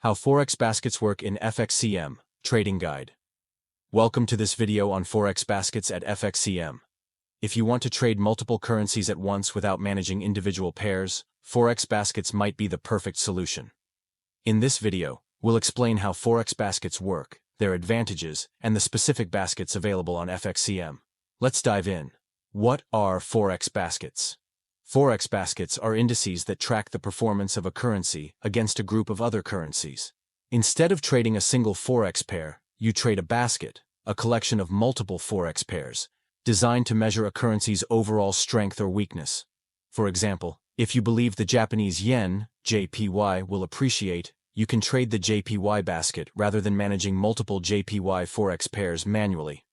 How Forex baskets work in FXCM Trading Guide. Welcome to this video on Forex baskets at FXCM. If you want to trade multiple currencies at once without managing individual pairs, Forex baskets might be the perfect solution. In this video, we'll explain how Forex baskets work, their advantages, and the specific baskets available on FXCM. Let's dive in. What are Forex baskets? Forex baskets are indices that track the performance of a currency against a group of other currencies. Instead of trading a single Forex pair, you trade a basket, a collection of multiple Forex pairs, designed to measure a currency's overall strength or weakness. For example, if you believe the Japanese yen, JPY, will appreciate, you can trade the JPY basket rather than managing multiple JPY Forex pairs manually.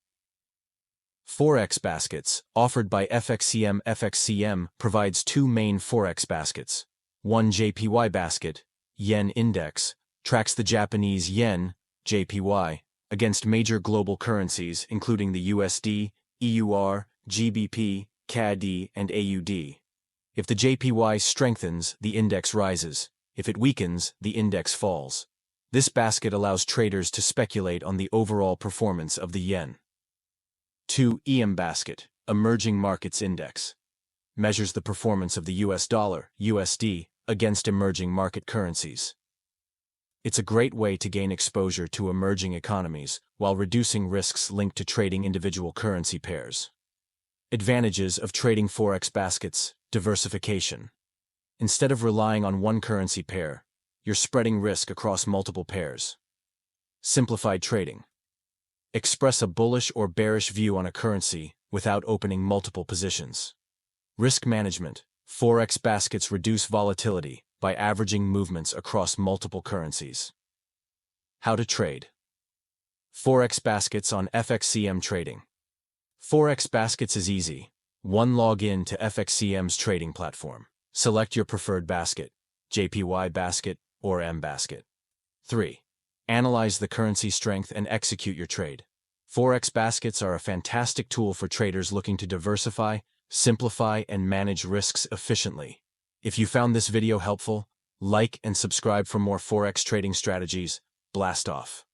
Forex baskets, offered by FXCM. FXCM provides two main Forex baskets. One JPY basket, Yen Index, tracks the Japanese yen, JPY, against major global currencies including the USD, EUR, GBP, CAD, and AUD. If the JPY strengthens, the index rises. If it weakens, the index falls. This basket allows traders to speculate on the overall performance of the yen. 2. EM basket, Emerging Markets Index, measures the performance of the US dollar, USD, against emerging market currencies. It's a great way to gain exposure to emerging economies while reducing risks linked to trading individual currency pairs. Advantages of trading Forex baskets: diversification. Instead of relying on one currency pair, you're spreading risk across multiple pairs. Simplified trading. Express a bullish or bearish view on a currency without opening multiple positions. Risk management. Forex baskets reduce volatility by averaging movements across multiple currencies. How to trade. Forex baskets on FXCM Trading. Forex baskets is easy. 1. Log in to FXCM's trading platform. Select your preferred basket, JPY basket or M basket. 3. Analyze the currency strength and execute your trade. Forex baskets are a fantastic tool for traders looking to diversify, simplify, and manage risks efficiently. If you found this video helpful, like and subscribe for more Forex trading strategies. Blast off.